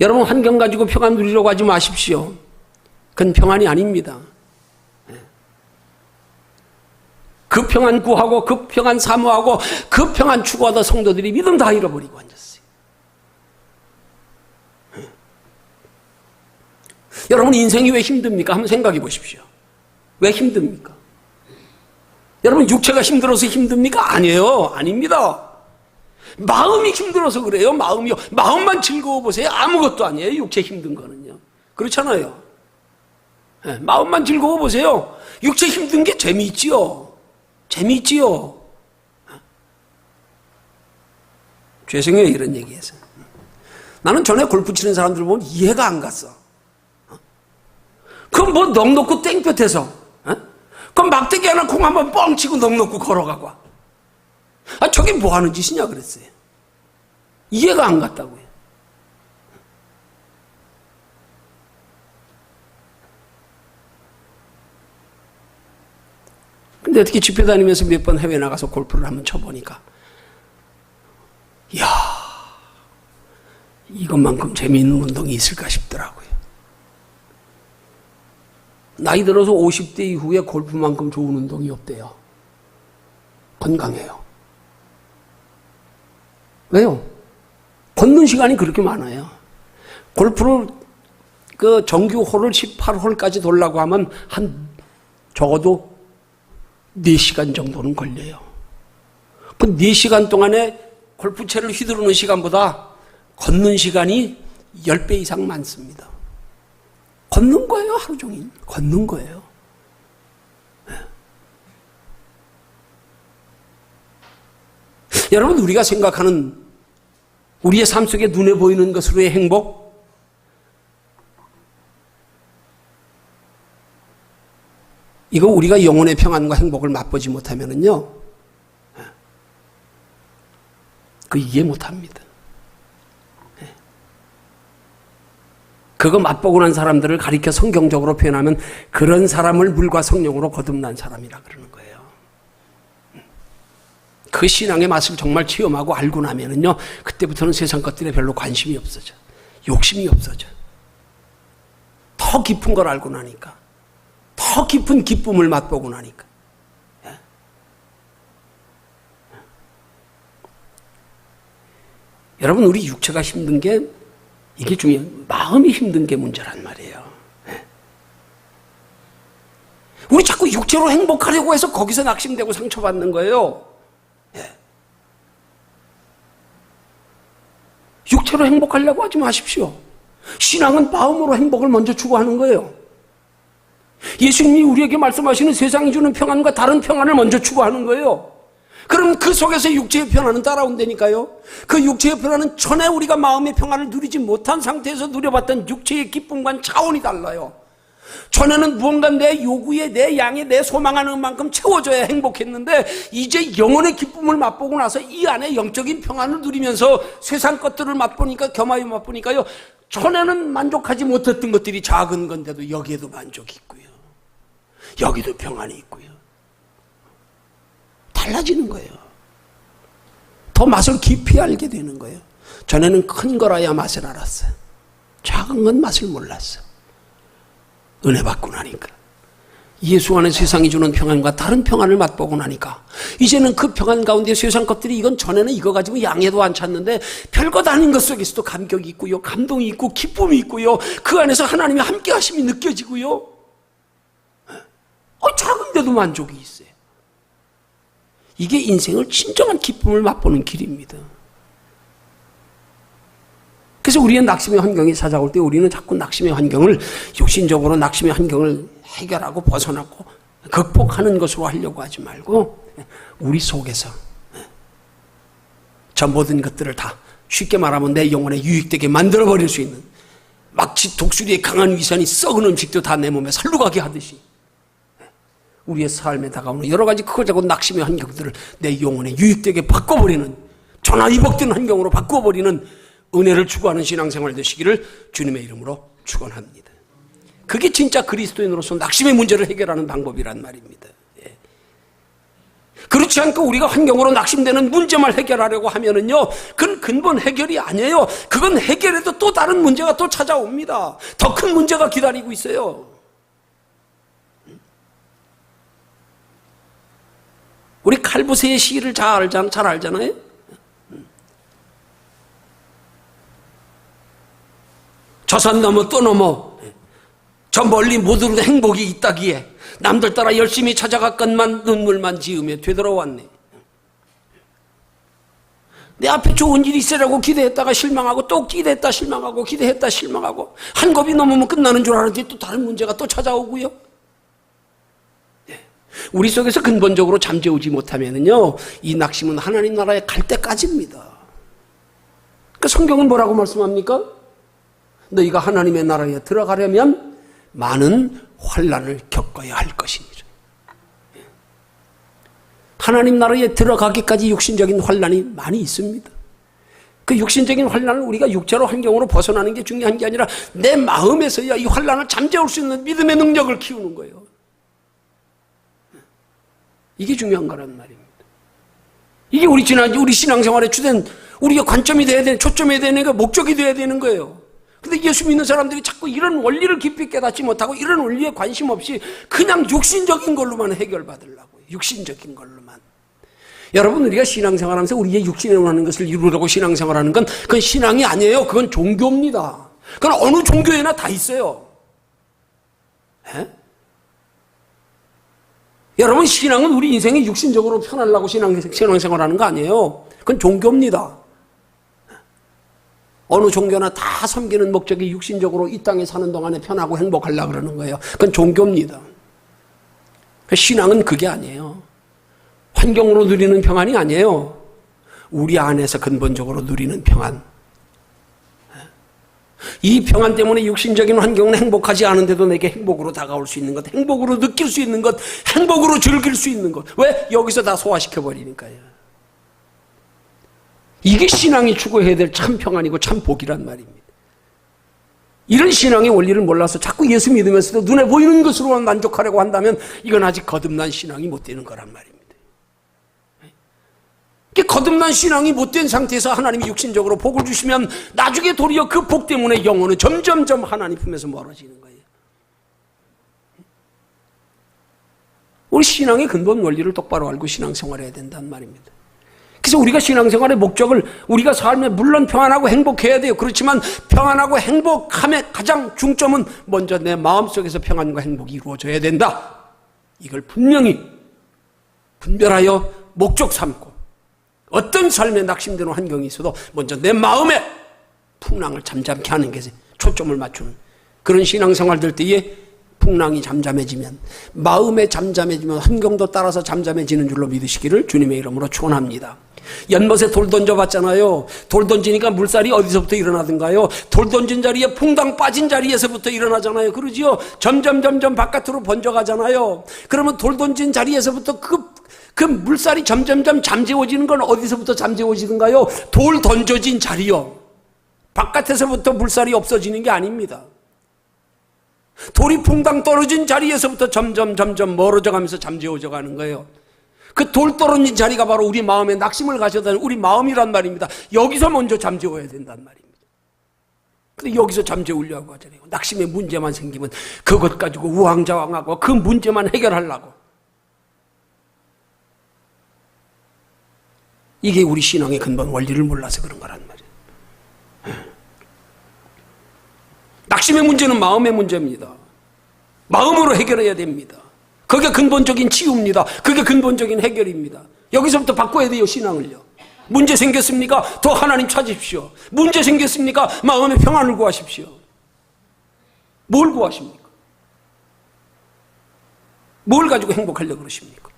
여러분, 환경 가지고 평안 누리려고 하지 마십시오. 그건 평안이 아닙니다. 그 평안 구하고 그 평안 사모하고 그 평안 추구하다 성도들이 믿음 다 잃어버리고 앉았어요. 여러분, 인생이 왜 힘듭니까? 한번 생각해 보십시오. 왜 힘듭니까? 여러분, 육체가 힘들어서 힘듭니까? 아니에요. 아닙니다. 마음이 힘들어서 그래요. 마음이요. 마음만 즐거워 보세요. 아무것도 아니에요. 육체 힘든 거는요. 그렇잖아요. 네, 마음만 즐거워 보세요. 육체 힘든 게 재미있지요. 재미있지요. 죄송해요, 이런 얘기해서. 나는 전에 골프 치는 사람들 보면 이해가 안 갔어. 그럼 뭐 넋 놓고 땡볕에서, 그럼 막대기 하나 콩 한번 뻥 치고 넋 놓고 걸어가고. 저게 뭐 하는 짓이냐 그랬어요. 이해가 안 갔다고요. 근데 어떻게 집회 다니면서 몇 번 해외 나가서 골프를 한번 쳐보니까, 이야, 이것만큼 재미있는 운동이 있을까 싶더라고요. 나이 들어서 50대 이후에 골프만큼 좋은 운동이 없대요. 건강해요. 왜요? 걷는 시간이 그렇게 많아요. 골프를 그 정규 홀을 18홀까지 돌라고 하면 한 적어도 4시간 정도는 걸려요. 그 4시간 동안에 골프채를 휘두르는 시간보다 걷는 시간이 10배 이상 많습니다. 걷는 거예요, 하루 종일. 걷는 거예요. 네. 여러분, 우리가 생각하는 우리의 삶 속에 눈에 보이는 것으로의 행복, 이거 우리가 영혼의 평안과 행복을 맛보지 못하면은요, 그 이해 못합니다. 그거 맛보고 난 사람들을 가리켜 성경적으로 표현하면 그런 사람을 물과 성령으로 거듭난 사람이라 그러는 거예요. 그 신앙의 맛을 정말 체험하고 알고 나면은요, 그때부터는 세상 것들에 별로 관심이 없어져. 욕심이 없어져. 더 깊은 걸 알고 나니까. 더 깊은 기쁨을 맛보고 나니까. 예? 여러분, 우리 육체가 힘든 게 이게 중요해요. 마음이 힘든 게 문제란 말이에요. 예? 우리 자꾸 육체로 행복하려고 해서 거기서 낙심되고 상처받는 거예요. 예? 육체로 행복하려고 하지 마십시오. 신앙은 마음으로 행복을 먼저 추구하는 거예요. 예수님이 우리에게 말씀하시는 세상이 주는 평안과 다른 평안을 먼저 추구하는 거예요. 그럼 그 속에서 육체의 평안은 따라온다니까요. 그 육체의 평안은 전에 우리가 마음의 평안을 누리지 못한 상태에서 누려봤던 육체의 기쁨과는 차원이 달라요. 전에는 무언가 내 요구에, 내 양에, 내 소망하는 만큼 채워져야 행복했는데 이제 영혼의 기쁨을 맛보고 나서 이 안에 영적인 평안을 누리면서 세상 것들을 맛보니까, 겸하여 맛보니까요, 전에는 만족하지 못했던 것들이 작은 건데도 여기에도 만족이 있고요, 여기도 평안이 있고요. 달라지는 거예요. 더 맛을 깊이 알게 되는 거예요. 전에는 큰 거라야 맛을 알았어요. 작은 건 맛을 몰랐어요. 은혜 받고 나니까, 예수 안에 세상이 주는 평안과 다른 평안을 맛보고 나니까 이제는 그 평안 가운데 세상 것들이, 이건 전에는 이거 가지고 양해도 안 찾는데 별것 아닌 것 속에서도 감격이 있고요, 감동이 있고 기쁨이 있고요, 그 안에서 하나님의 함께 하심이 느껴지고요, 작은데도 만족이 있어요. 이게 인생을 진정한 기쁨을 맛보는 길입니다. 그래서 우리의 낙심의 환경이 찾아올 때 우리는 자꾸 낙심의 환경을, 육신적으로 낙심의 환경을 해결하고 벗어나고 극복하는 것으로 하려고 하지 말고, 우리 속에서 저 모든 것들을 다, 쉽게 말하면 내 영혼에 유익되게 만들어버릴 수 있는, 마치 독수리의 강한 위선이 썩은 음식도 다 내 몸에 살로 가게 하듯이 우리의 삶에 다가오는 여러 가지 크고 작은 낙심의 환경들을 내 영혼에 유익되게 바꿔버리는, 전화위복된 환경으로 바꿔버리는 은혜를 추구하는 신앙생활 되시기를 주님의 이름으로 축원합니다. 그게 진짜 그리스도인으로서 낙심의 문제를 해결하는 방법이란 말입니다. 예. 그렇지 않고 우리가 환경으로 낙심되는 문제만 해결하려고 하면은요, 그건 근본 해결이 아니에요. 그건 해결해도 또 다른 문제가 또 찾아옵니다. 더 큰 문제가 기다리고 있어요. 우리 칼부세의 시를 잘 알잖아요. 저 산 넘어 또 넘어, 저 멀리 모두도 행복이 있다기에 남들 따라 열심히 찾아갔건만 눈물만 지으며 되돌아왔네. 내 앞에 좋은 일이 있으라고 기대했다가 실망하고, 또 기대했다 실망하고, 기대했다 실망하고, 한 겁이 넘으면 끝나는 줄 알았는데 또 다른 문제가 또 찾아오고요. 우리 속에서 근본적으로 잠재우지 못하면은요, 이 낙심은 하나님 나라에 갈 때까지입니다. 그 성경은 뭐라고 말씀합니까? 너희가 하나님의 나라에 들어가려면 많은 환난을 겪어야 할 것이니라. 하나님 나라에 들어가기까지 육신적인 환난이 많이 있습니다. 그 육신적인 환난을 우리가 육체로 환경으로 벗어나는 게 중요한 게 아니라 내 마음에서야 이 환난을 잠재울 수 있는 믿음의 능력을 키우는 거예요. 이게 중요한 거란 말입니다. 이게 우리 신앙생활의 주된, 우리가 관점이 돼야 되는, 초점이 돼야 되는, 목적이 돼야 되는 거예요. 근데 예수 믿는 사람들이 자꾸 이런 원리를 깊이 깨닫지 못하고 이런 원리에 관심 없이 그냥 육신적인 걸로만 해결받으려고요. 육신적인 걸로만. 여러분, 우리가 신앙생활하면서 우리의 육신에 원하는 것을 이루려고 신앙생활하는 건 그건 신앙이 아니에요. 그건 종교입니다. 그건 어느 종교에나 다 있어요. 에? 여러분, 신앙은 우리 인생이 육신적으로 편하려고 신앙생활하는 거 아니에요. 그건 종교입니다. 어느 종교나 다 섬기는 목적이 육신적으로 이 땅에 사는 동안에 편하고 행복하려고 그러는 거예요. 그건 종교입니다. 신앙은 그게 아니에요. 환경으로 누리는 평안이 아니에요. 우리 안에서 근본적으로 누리는 평안. 이 평안 때문에 육신적인 환경은 행복하지 않은데도 내게 행복으로 다가올 수 있는 것, 행복으로 느낄 수 있는 것, 행복으로 즐길 수 있는 것. 왜? 여기서 다 소화시켜버리니까요. 이게 신앙이 추구해야 될 참 평안이고 참 복이란 말입니다. 이런 신앙의 원리를 몰라서 자꾸 예수 믿으면서도 눈에 보이는 것으로만 만족하려고 한다면 이건 아직 거듭난 신앙이 못 되는 거란 말입니다. 거듭난 신앙이 못된 상태에서 하나님이 육신적으로 복을 주시면 나중에 도리어 그 복 때문에 영혼은 점점점 하나님 품에서 멀어지는 거예요. 우리 신앙의 근본 원리를 똑바로 알고 신앙생활해야 된다는 말입니다. 그래서 우리가 신앙생활의 목적을, 우리가 삶에 물론 평안하고 행복해야 돼요. 그렇지만 평안하고 행복함의 가장 중점은 먼저 내 마음속에서 평안과 행복이 이루어져야 된다. 이걸 분명히 분별하여 목적 삼고, 어떤 삶에 낙심되는 환경이 있어도 먼저 내 마음에 풍랑을 잠잠케 하는 것에 초점을 맞추는 그런 신앙생활 될 때에 풍랑이 잠잠해지면, 마음에 잠잠해지면 환경도 따라서 잠잠해지는 줄로 믿으시기를 주님의 이름으로 축원합니다. 연못에 돌 던져봤잖아요. 돌 던지니까 물살이 어디서부터 일어나던가요? 돌 던진 자리에 퐁당 빠진 자리에서부터 일어나잖아요. 그러지요? 점점 바깥으로 번져가잖아요. 그러면 돌 던진 자리에서부터 그 물살이 점점 잠재워지는 건 어디서부터 잠재워지던가요? 돌 던져진 자리요. 바깥에서부터 물살이 없어지는 게 아닙니다. 돌이 퐁당 떨어진 자리에서부터 점점 멀어져 가면서 잠재워져 가는 거예요. 그 돌 떨어진 자리가 바로 우리 마음에 낙심을 가져다 주는 우리 마음이란 말입니다. 여기서 먼저 잠재워야 된단 말입니다. 근데 여기서 잠재우려고 하잖아요. 낙심의 문제만 생기면 그것 가지고 우왕좌왕하고 그 문제만 해결하려고. 이게 우리 신앙의 근본 원리를 몰라서 그런 거란 말이에요. 낙심의 문제는 마음의 문제입니다. 마음으로 해결해야 됩니다. 그게 근본적인 치유입니다. 그게 근본적인 해결입니다. 여기서부터 바꿔야 돼요, 신앙을요. 문제 생겼습니까? 더 하나님 찾으십시오. 문제 생겼습니까? 마음의 평안을 구하십시오. 뭘 구하십니까? 뭘 가지고 행복하려고 그러십니까?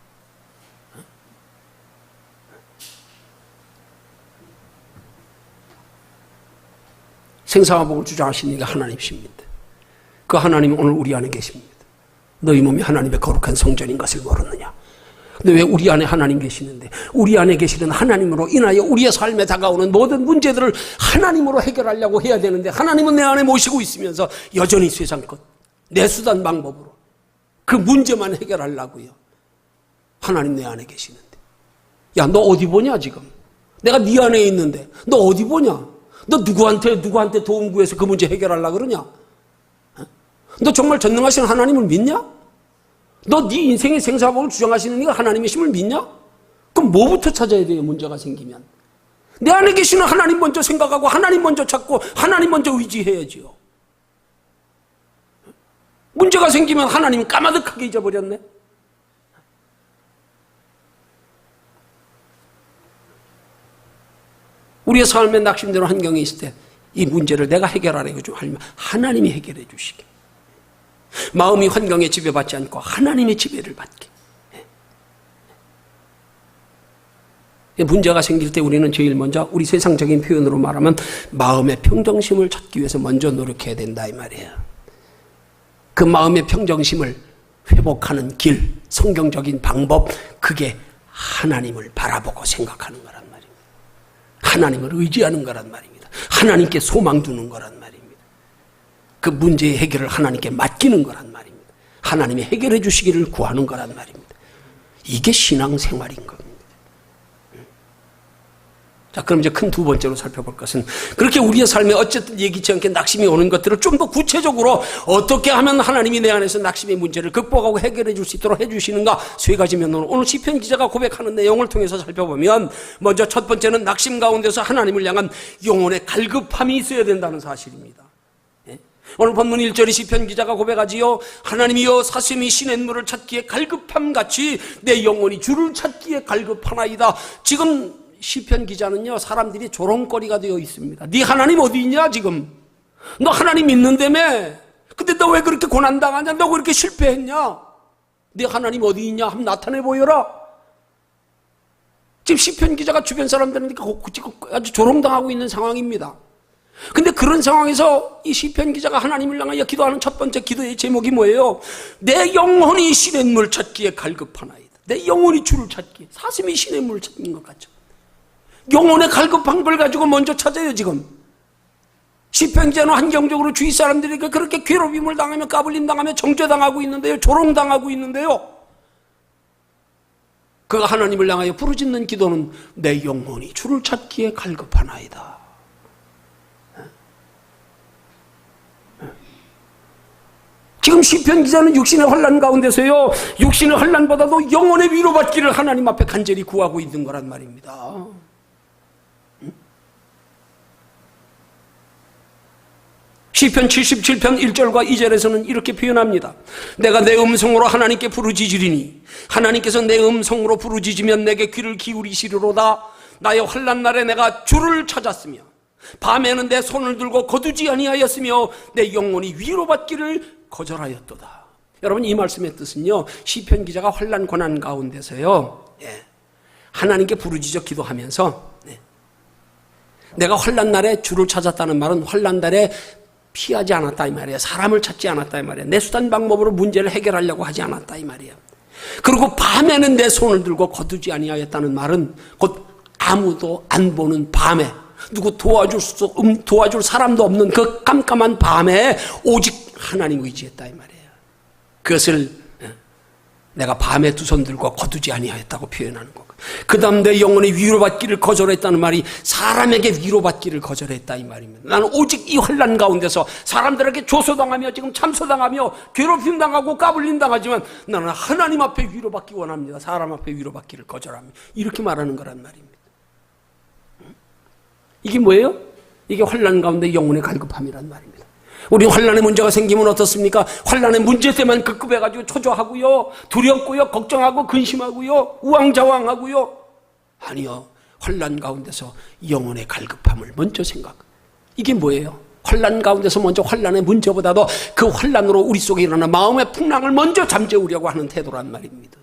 생사와 복을 주장하시는 이가 하나님이십니다. 그 하나님이 오늘 우리 안에 계십니다. 너희 몸이 하나님의 거룩한 성전인 것을 모르느냐? 근데 왜 우리 안에 하나님 계시는데, 우리 안에 계시는 하나님으로 인하여 우리의 삶에 다가오는 모든 문제들을 하나님으로 해결하려고 해야 되는데, 하나님은 내 안에 모시고 있으면서 여전히 세상 것, 내 수단 방법으로 그 문제만 해결하려고요. 하나님 내 안에 계시는데, 야, 너 어디 보냐 지금? 내가 네 안에 있는데 너 어디 보냐? 너 누구한테 도움 구해서 그 문제 해결하려고 그러냐? 너 정말 전능하신 하나님을 믿냐? 너 네 인생의 생사복을 주장하시는 이가 하나님이심을 믿냐? 그럼 뭐부터 찾아야 돼요, 문제가 생기면? 내 안에 계시는 하나님 먼저 생각하고 하나님 먼저 찾고 하나님 먼저 의지해야지요. 문제가 생기면 하나님 까마득하게 잊어버렸네? 우리의 삶의 낙심되는 환경에 있을 때 이 문제를 내가 해결하려고 좀 하면 하나님이 해결해 주시게. 마음이 환경에 지배받지 않고 하나님의 지배를 받게. 문제가 생길 때 우리는 제일 먼저 우리 세상적인 표현으로 말하면 마음의 평정심을 찾기 위해서 먼저 노력해야 된다 이 말이에요. 그 마음의 평정심을 회복하는 길, 성경적인 방법, 그게 하나님을 바라보고 생각하는 거란 말입니다. 하나님을 의지하는 거란 말입니다. 하나님께 소망 두는 거란 말입니다. 그 문제의 해결을 하나님께 맡기는 거란 말입니다. 하나님이 해결해 주시기를 구하는 거란 말입니다. 이게 신앙생활인 겁니다. 자, 그럼 이제 큰 두 번째로 살펴볼 것은, 그렇게 우리의 삶에 어쨌든 예기치 않게 낙심이 오는 것들을 좀 더 구체적으로 어떻게 하면 하나님이 내 안에서 낙심의 문제를 극복하고 해결해 줄 수 있도록 해주시는가, 세 가지 면으로 오늘 시편 기자가 고백하는 내용을 통해서 살펴보면, 먼저 첫 번째는 낙심 가운데서 하나님을 향한 영혼의 갈급함이 있어야 된다는 사실입니다. 오늘 본문 1절이 시편 기자가 고백하지요. 하나님이여 사슴이 시냇물을 찾기에 갈급함같이 내 영혼이 주를 찾기에 갈급하나이다. 지금 시편 기자는요, 사람들이 조롱거리가 되어 있습니다. 네 하나님 어디 있냐 지금? 너 하나님 있는다며? 근데 너 왜 그렇게 고난당하냐? 너 왜 그렇게 실패했냐? 네 하나님 어디 있냐? 한번 나타내 보여라. 지금 시편 기자가 주변 사람들한테 아주 조롱당하고 있는 상황입니다. 근데 그런 상황에서 이 시편 기자가 하나님을 향하여 기도하는 첫 번째 기도의 제목이 뭐예요? 내 영혼이 시냇물 찾기에 갈급하나이다. 내 영혼이 주를 찾기에. 사슴이 시냇물을 찾는 것 같죠. 영혼의 갈급한 걸 가지고 먼저 찾아요. 지금 시편 기자는 환경적으로 주위 사람들에게 그렇게 괴롭힘을 당하며 까불림 당하며 정죄당하고 있는데요, 조롱당하고 있는데요, 그가 하나님을 향하여 부르짖는 기도는 내 영혼이 주를 찾기에 갈급하나이다. 지금 시편 기자는 육신의 혼란 가운데서요, 육신의 혼란보다도 영혼의 위로받기를 하나님 앞에 간절히 구하고 있는 거란 말입니다. 시편 77편 1절과 2절에서는 이렇게 표현합니다. 내가 내 음성으로 하나님께 부르짖으리니 하나님께서 내 음성으로 부르짖으면 내게 귀를 기울이시리로다. 나의 환난 날에 내가 주를 찾았으며 밤에는 내 손을 들고 거두지 아니하였으며 내 영혼이 위로받기를 거절하였도다. 여러분, 이 말씀의 뜻은요, 시편 기자가 환난 고난 가운데서요, 하나님께 부르짖어 기도하면서 내가 환난 날에 주를 찾았다는 말은 환난 날에 피하지 않았다 이 말이에요. 사람을 찾지 않았다 이 말이에요. 내 수단 방법으로 문제를 해결하려고 하지 않았다 이 말이에요. 그리고 밤에는 내 손을 들고 거두지 아니하였다는 말은 곧 아무도 안 보는 밤에 누구 도와줄 사람도 없는 그 깜깜한 밤에 오직 하나님 의지했다 이 말이에요. 그것을 내가 밤에 두 손 들고 거두지 아니하였다고 표현하는 거고, 그 다음 내 영혼이 위로받기를 거절했다는 말이 사람에게 위로받기를 거절했다 이 말입니다. 나는 오직 이 환난 가운데서 사람들에게 조소당하며 지금 참소당하며 괴롭힘 당하고 까불림 당하지만 나는 하나님 앞에 위로받기 원합니다. 사람 앞에 위로받기를 거절합니다. 이렇게 말하는 거란 말입니다. 이게 뭐예요? 이게 환난 가운데 영혼의 갈급함이란 말입니다. 우리 환난의 문제가 생기면 어떻습니까? 환난의 문제 때만 급급해가지고 초조하고요, 두렵고요, 걱정하고 근심하고요, 우왕좌왕하고요. 아니요, 환난 가운데서 영혼의 갈급함을 먼저 생각. 이게 뭐예요? 환난 가운데서 먼저 환난의 문제보다도 그 환난으로 우리 속에 일어나는 마음의 풍랑을 먼저 잠재우려고 하는 태도란 말입니다.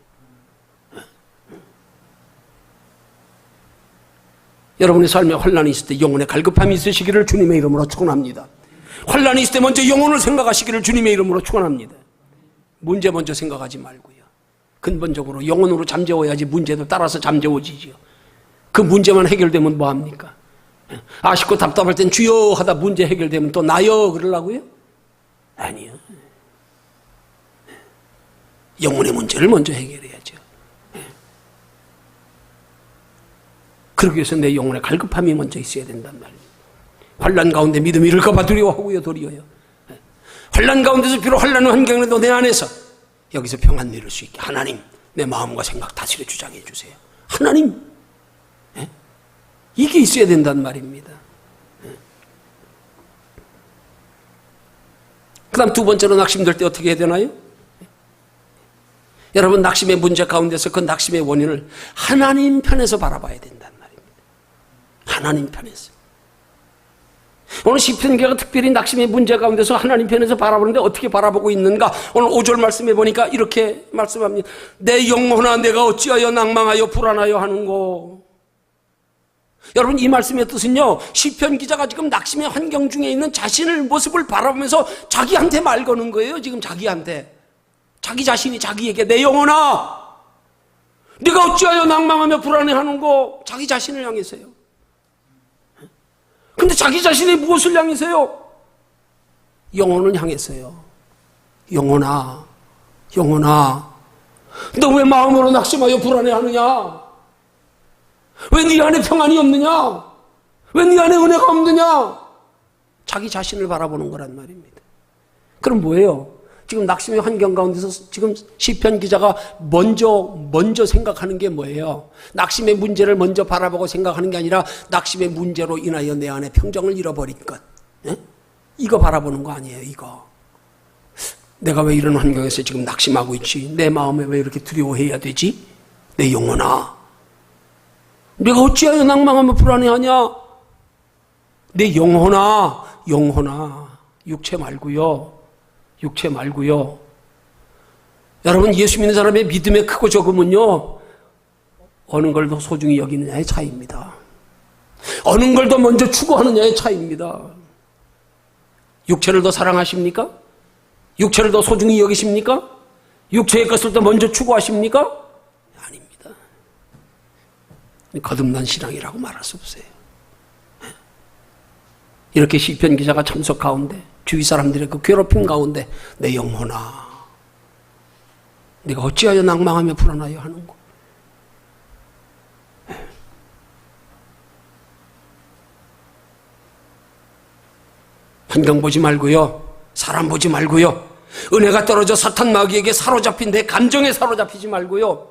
여러분의 삶에 환난이 있을 때 영혼의 갈급함이 있으시기를 주님의 이름으로 축원합니다. 환난이 있을 때 먼저 영혼을 생각하시기를 주님의 이름으로 축원합니다. 문제 먼저 생각하지 말고요. 근본적으로 영혼으로 잠재워야지 문제도 따라서 잠재워지지요. 그 문제만 해결되면 뭐합니까? 아쉽고 답답할 땐 주여 하다 문제 해결되면 또 나여 그러려고요? 아니요. 영혼의 문제를 먼저 해결해야죠. 그러기 위해서 내 영혼의 갈급함이 먼저 있어야 된단 말이에요. 환난 가운데 믿음이 이를까봐 두려워하고요, 도리어요. 환난 가운데서 비록 환난 환경에도 내 안에서 여기서 평안 누릴 수 있게 하나님, 내 마음과 생각 다스려 주장해 주세요. 하나님, 이게 있어야 된단 말입니다. 그 다음 두 번째로 낙심될 때 어떻게 해야 되나요? 여러분, 낙심의 문제 가운데서 그 낙심의 원인을 하나님 편에서 바라봐야 된단 말입니다. 하나님 편에서. 오늘 시편기가 특별히 낙심의 문제 가운데서 하나님 편에서 바라보는데 어떻게 바라보고 있는가? 오늘 5절 말씀해 보니까 이렇게 말씀합니다. 내 영혼아, 내가 어찌하여 낭망하여 불안하여 하는고. 여러분, 이 말씀의 뜻은요, 시편 기자가 지금 낙심의 환경 중에 있는 자신의 모습을 바라보면서 자기한테 말 거는 거예요. 지금 자기한테, 자기 자신이 자기에게 내 영혼아, 네가 어찌하여 낭망하며 불안해하는고. 자기 자신을 향해서요. 근데 자기 자신이 무엇을 향해서요? 영혼을 향해서요. 영혼아, 영혼아, 너 왜 마음으로 낙심하여 불안해하느냐? 왜 네 안에 평안이 없느냐? 왜 네 안에 은혜가 없느냐? 자기 자신을 바라보는 거란 말입니다. 그럼 뭐예요? 지금 낙심의 환경 가운데서 지금 시편 기자가 먼저 생각하는 게 뭐예요? 낙심의 문제를 먼저 바라보고 생각하는 게 아니라 낙심의 문제로 인하여 내 안에 평정을 잃어버린 것. 이거 바라보는 거 아니에요, 이거. 내가 왜 이런 환경에서 지금 낙심하고 있지? 내 마음에 왜 이렇게 두려워해야 되지? 내 영혼아, 내가 어찌하여 낭망하며 불안해하냐? 내 영혼아, 영혼아, 육체 말고요. 육체 말고요. 여러분, 예수 믿는 사람의 믿음의 크고 적음은요, 어느 걸 더 소중히 여기느냐의 차이입니다. 어느 걸 더 먼저 추구하느냐의 차이입니다. 육체를 더 사랑하십니까? 육체를 더 소중히 여기십니까? 육체의 것을 더 먼저 추구하십니까? 아닙니다. 거듭난 신앙이라고 말할 수 없어요. 이렇게 시편 기자가 참석 가운데, 주위 사람들의 그 괴롭힘 가운데 내 영혼아, 네가 어찌하여 낭망하며 불안하여 하는고. 환경 보지 말고요, 사람 보지 말고요, 은혜가 떨어져 사탄 마귀에게 사로잡힌 내 감정에 사로잡히지 말고요,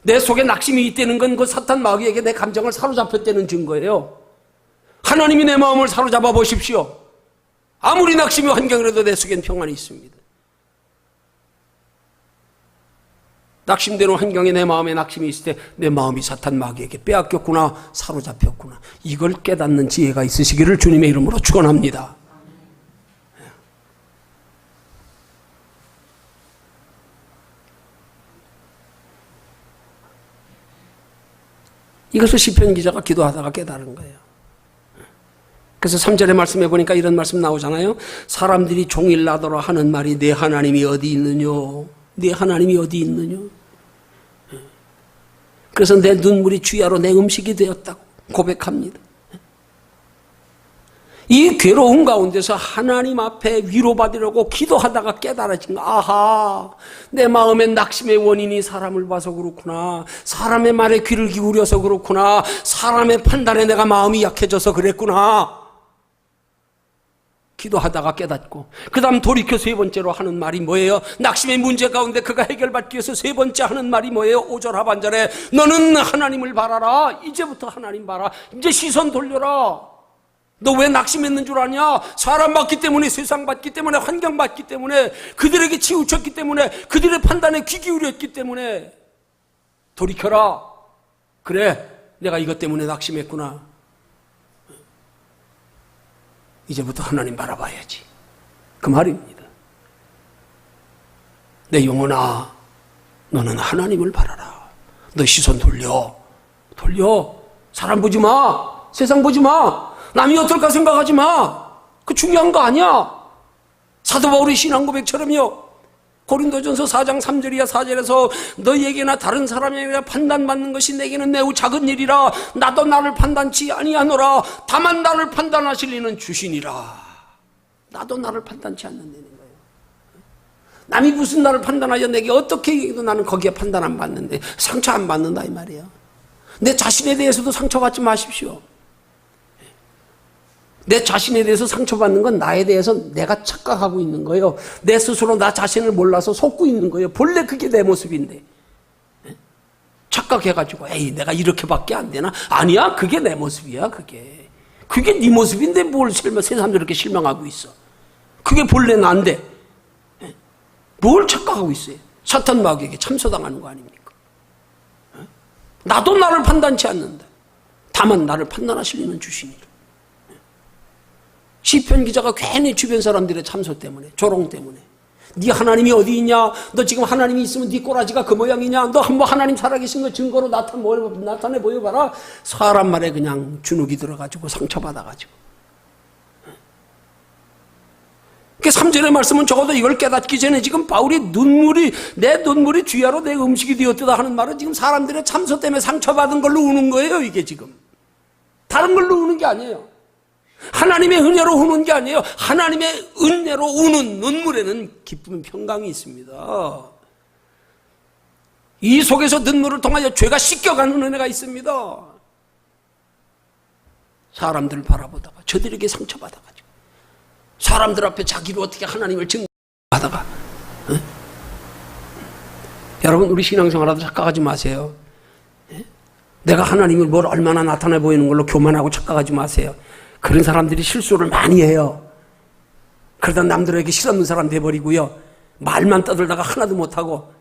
내 속에 낙심이 있다는 건 그 사탄 마귀에게 내 감정을 사로잡혔다는 증거예요. 하나님이 내 마음을 사로잡아 보십시오. 아무리 낙심의 환경이라도 내 속엔 평안이 있습니다. 낙심되는 환경에 내 마음에 낙심이 있을 때 내 마음이 사탄 마귀에게 빼앗겼구나, 사로잡혔구나, 이걸 깨닫는 지혜가 있으시기를 주님의 이름으로 축원합니다. 이것을 시편 기자가 기도하다가 깨달은 거예요. 그래서 3절의 말씀에 보니까 이런 말씀 나오잖아요. 사람들이 종일 나더러 하는 말이 내 하나님이 어디 있느냐. 내 하나님이 어디 있느냐. 그래서 내 눈물이 주야로 내 음식이 되었다고 고백합니다. 이 괴로운 가운데서 하나님 앞에 위로받으려고 기도하다가 깨달아진 거. 아하, 내 마음의 낙심의 원인이 사람을 봐서 그렇구나. 사람의 말에 귀를 기울여서 그렇구나. 사람의 판단에 내가 마음이 약해져서 그랬구나. 기도하다가 깨닫고, 그 다음 돌이켜 세 번째로 하는 말이 뭐예요? 낙심의 문제 가운데 그가 해결받기 위해서 세 번째 하는 말이 뭐예요? 5절 하반절에 너는 하나님을 바라라. 이제부터 하나님 봐라. 이제 시선 돌려라. 너 왜 낙심했는 줄 아냐? 사람 봤기 때문에, 세상 봤기 때문에, 환경 봤기 때문에, 그들에게 치우쳤기 때문에, 그들의 판단에 귀 기울였기 때문에 돌이켜라. 그래, 내가 이것 때문에 낙심했구나. 이제부터 하나님 바라봐야지. 그 말입니다. 내 영혼아, 너는 하나님을 바라라. 너 시선 돌려. 사람 보지 마. 세상 보지 마. 남이 어떨까 생각하지 마. 그 중요한 거 아니야. 사도 바울의 신앙 고백처럼요. 고린도전서 4장 3절이야 4절에서 너희에게나 다른 사람에게 판단받는 것이 내게는 매우 작은 일이라. 나도 나를 판단치 아니하노라. 다만 나를 판단하실 이는 주시니라. 나도 나를 판단치 않는다는 거예요. 남이 무슨 나를 판단하여 내게 어떻게 얘기해도 나는 거기에 판단 안 받는데 상처 안 받는다 이 말이에요. 내 자신에 대해서도 상처받지 마십시오. 내 자신에 대해서 상처받는 건 나에 대해서 내가 착각하고 있는 거예요. 내 스스로 나 자신을 몰라서 속고 있는 거예요. 본래 그게 내 모습인데. 착각해가지고 에이 내가 이렇게밖에 안 되나? 아니야, 그게 내 모습이야. 그게 네 모습인데 뭘 새 사람들 이렇게 실망하고 있어. 그게 본래 난데 뭘 착각하고 있어요. 사탄 마귀에게 참소당하는 거 아닙니까? 나도 나를 판단치 않는다. 다만 나를 판단하실 이는 주시니라. 시편 기자가 괜히 주변 사람들의 참소 때문에, 조롱 때문에, 네 하나님이 어디 있냐? 너 지금 하나님이 있으면 네 꼬라지가 그 모양이냐? 너 한번 하나님 살아계신 거 증거로 나타내 보여봐라. 사람 말에 그냥 주눅이 들어가지고 상처받아가지고. 그 3절의 말씀은 적어도 이걸 깨닫기 전에 지금 바울이 내 눈물이 주야로 내 음식이 되었다 하는 말은 지금 사람들의 참소 때문에 상처받은 걸로 우는 거예요. 이게 지금 다른 걸로 우는 게 아니에요. 하나님의 은혜로 우는 게 아니에요. 하나님의 은혜로 우는 눈물에는 기쁨, 평강이 있습니다. 이 속에서 눈물을 통하여 죄가 씻겨가는 은혜가 있습니다. 사람들을 바라보다가 저들에게 상처받아가지고 사람들 앞에 자기로 어떻게 하나님을 증거하다가 여러분 우리 신앙생활하다 착각하지 마세요. 내가 하나님을 뭘 얼마나 나타내 보이는 걸로 교만하고 착각하지 마세요. 그런 사람들이 실수를 많이 해요. 그러다 남들에게 실없는 사람 돼버리고요. 말만 떠들다가 하나도 못하고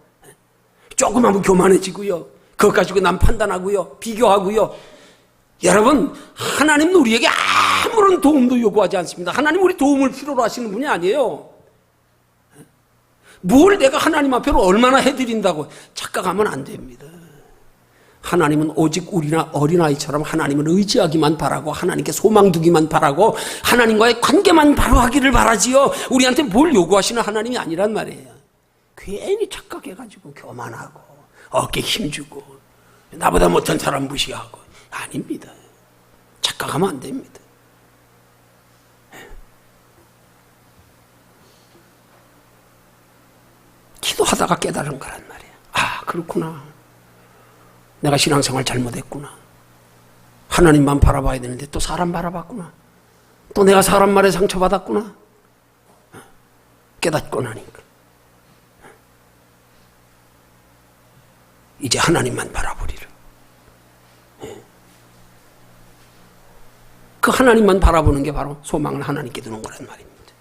조금 하면 교만해지고요. 그것 가지고 남 판단하고요. 비교하고요. 여러분 하나님은 우리에게 아무런 도움도 요구하지 않습니다. 하나님 우리 도움을 필요로 하시는 분이 아니에요. 뭘 내가 하나님 앞에로 얼마나 해드린다고 착각하면 안 됩니다. 하나님은 오직 우리나 어린아이처럼 하나님을 의지하기만 바라고 하나님께 소망 두기만 바라고 하나님과의 관계만 바로 하기를 바라지요. 우리한테 뭘 요구하시는 하나님이 아니란 말이에요. 괜히 착각해가지고 교만하고 어깨 힘주고 나보다 못한 사람 무시하고 아닙니다. 착각하면 안 됩니다. 기도하다가 깨달은 거란 말이에요. 아 그렇구나. 내가 신앙생활 잘못했구나. 하나님만 바라봐야 되는데 또 사람 바라봤구나. 또 내가 사람 말에 상처받았구나. 깨닫고 나니까 이제 하나님만 바라보리라. 그 하나님만 바라보는 게 바로 소망을 하나님께 두는 거란 말입니다.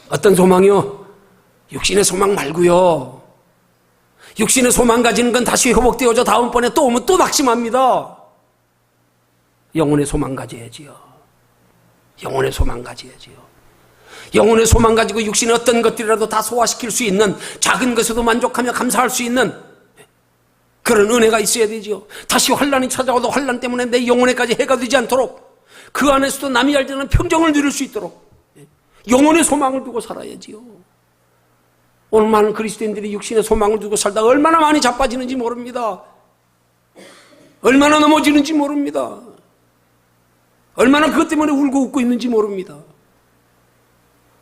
어떤 소망이요? 육신의 소망 말고요. 육신의 소망 가지는 건 다시 회복되어져 다음번에 또 오면 또 낙심합니다. 영혼의 소망 가져야지요. 영혼의 소망 가져야지요. 영혼의 소망 가지고 육신의 어떤 것들이라도 다 소화시킬 수 있는 작은 것에도 만족하며 감사할 수 있는 그런 은혜가 있어야 되죠. 다시 환난이 찾아와도 환난 때문에 내 영혼에까지 해가 되지 않도록 그 안에서도 남이 알지 않는 평정을 누릴 수 있도록 영혼의 소망을 두고 살아야지요. 오늘 많은 그리스도인들이 육신의 소망을 두고 살다가 얼마나 많이 자빠지는지 모릅니다. 얼마나 넘어지는지 모릅니다. 얼마나 그것 때문에 울고 웃고 있는지 모릅니다.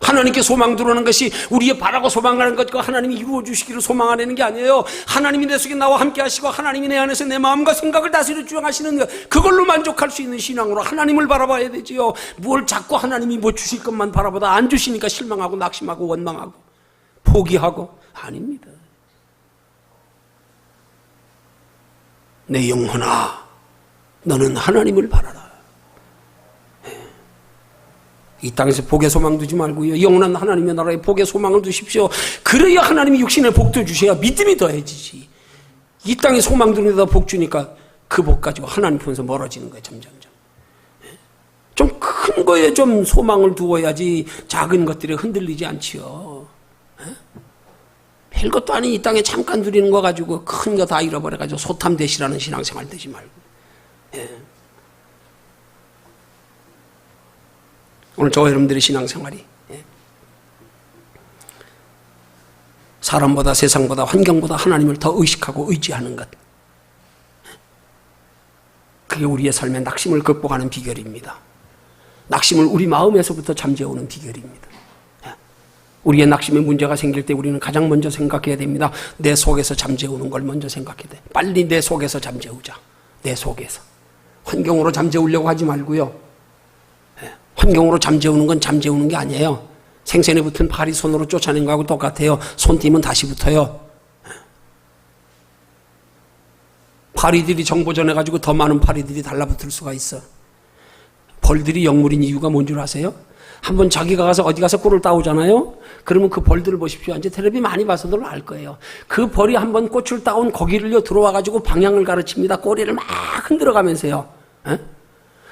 하나님께 소망 두라는 것이 우리의 바라고 소망하는 것과 하나님이 이루어 주시기를 소망하는 게 아니에요. 하나님이 내 속에 나와 함께 하시고 하나님이 내 안에서 내 마음과 생각을 다스려 주장하시는 것, 그걸로 만족할 수 있는 신앙으로 하나님을 바라봐야 되지요. 뭘 자꾸 하나님이 뭐 주실 것만 바라보다 안 주시니까 실망하고 낙심하고 원망하고 포기하고. 아닙니다. 내 영혼아, 너는 하나님을 바라라. 이 땅에서 복의 소망 두지 말고요, 영원한 하나님의 나라에 복의 소망을 두십시오. 그래야 하나님이 육신의 복도 주셔야 믿음이 더해지지. 이 땅에 소망 두는 데다 복 주니까 그 복 가지고 하나님 편에서 멀어지는 거예요. 점점점. 좀 큰 거에 좀 소망을 두어야지 작은 것들에 흔들리지 않지요. 별것도 아닌 이 땅에 잠깐 누리는 거 가지고 큰 거 다 잃어버려가지고 소탐대시라는 신앙생활 되지 말고. 오늘 저와 여러분들의 신앙생활이 사람보다 세상보다 환경보다 하나님을 더 의식하고 의지하는 것, 그게 우리의 삶의 낙심을 극복하는 비결입니다. 낙심을 우리 마음에서부터 잠재우는 비결입니다. 우리의 낙심에 문제가 생길 때 우리는 가장 먼저 생각해야 됩니다. 내 속에서 잠재우는 걸 먼저 생각해야 돼. 빨리 내 속에서 잠재우자. 내 속에서. 환경으로 잠재우려고 하지 말고요. 환경으로 잠재우는 건 잠재우는 게 아니에요. 생선에 붙은 파리 손으로 쫓아낸 거하고 똑같아요. 손 띄면 다시 붙어요. 파리들이 정보전해가지고 더 많은 파리들이 달라붙을 수가 있어. 벌들이 영물인 이유가 뭔 줄 아세요? 한번 자기가 가서 어디 가서 꿀을 따오잖아요. 그러면 그 벌들을 보십시오. 이제 텔레비 많이 봐서들 알 거예요. 그 벌이 한번 꽃을 따온 거기를요 들어와가지고 방향을 가르칩니다. 꼬리를 막 흔들어가면서요.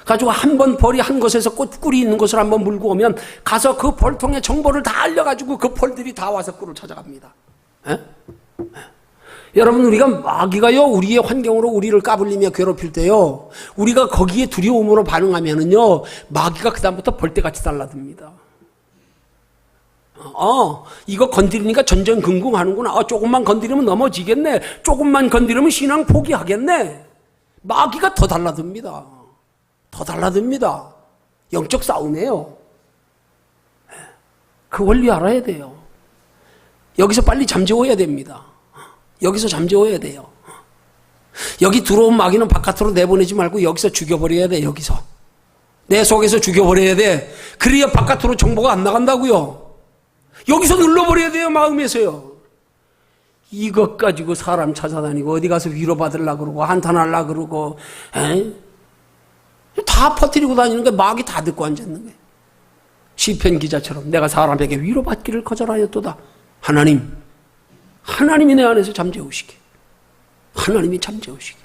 가지고 한 번 벌이 한 곳에서 꿀이 있는 곳을 한번 물고 오면 가서 그 벌통에 정보를 다 알려가지고 그 벌들이 다 와서 꿀을 찾아갑니다. 여러분, 우리가 마귀가요 우리의 환경으로 우리를 까불리며 괴롭힐 때요, 우리가 거기에 두려움으로 반응하면은요 마귀가 그 다음부터 벌떼같이 달라듭니다. 이거 건드리니까 전전긍긍하는구나. 조금만 건드리면 넘어지겠네. 조금만 건드리면 신앙 포기하겠네. 마귀가 더 달라듭니다. 더 달라듭니다. 영적 싸움이에요. 그 원리 알아야 돼요. 여기서 빨리 잠재워야 됩니다. 여기서 잠재워야 돼요. 여기 들어온 마귀는 바깥으로 내보내지 말고 여기서 죽여버려야 돼. 여기서 내 속에서 죽여버려야 돼. 그래야 바깥으로 정보가 안 나간다고요. 여기서 눌러버려야 돼요. 마음에서요. 이것 가지고 사람 찾아다니고 어디 가서 위로받으려고 그러고 한탄하려고 그러고 다 퍼뜨리고 다니는 게 마귀 다 듣고 앉았는 거예요. 시편 기자처럼 내가 사람에게 위로받기를 거절하였도다. 하나님이 내 안에서 잠재우시게. 하나님이 잠재우시게.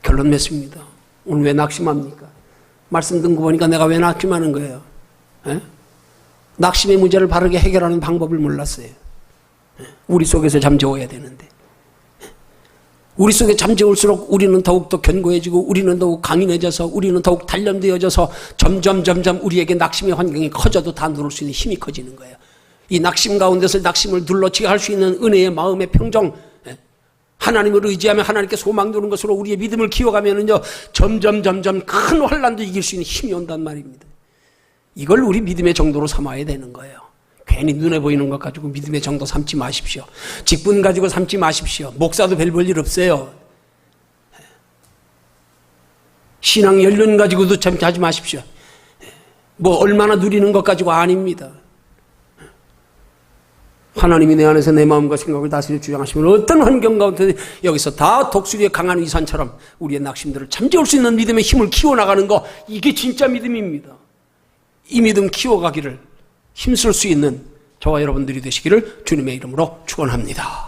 결론 맺습니다. 오늘 왜 낙심합니까? 말씀 듣고 보니까 내가 왜 낙심하는 거예요? 낙심의 문제를 바르게 해결하는 방법을 몰랐어요. 우리 속에서 잠재워야 되는데. 우리 속에 잠재울수록 우리는 더욱더 견고해지고 우리는 더욱 강인해져서 우리는 더욱 단련되어져서 점점 우리에게 낙심의 환경이 커져도 다 누를 수 있는 힘이 커지는 거예요. 이 낙심 가운데서 낙심을 눌러치게 할 수 있는 은혜의 마음의 평정, 하나님을 의지하며 하나님께 소망 두는 것으로 우리의 믿음을 키워가면은요 점점 큰 환난도 이길 수 있는 힘이 온단 말입니다. 이걸 우리 믿음의 정도로 삼아야 되는 거예요. 괜히 눈에 보이는 것 가지고 믿음의 정도 삼지 마십시오. 직분 가지고 삼지 마십시오. 목사도 별 볼 일 없어요. 신앙 연륜 가지고도 참 하지 마십시오. 뭐 얼마나 누리는 것 가지고 아닙니다. 하나님이 내 안에서 내 마음과 생각을 다스려 주장하시면 어떤 환경 가운데 여기서 다 독수리의 강한 위산처럼 우리의 낙심들을 잠재울 수 있는 믿음의 힘을 키워나가는 거, 이게 진짜 믿음입니다. 이 믿음 키워가기를 힘쓸 수 있는 저와 여러분들이 되시기를 주님의 이름으로 축원합니다.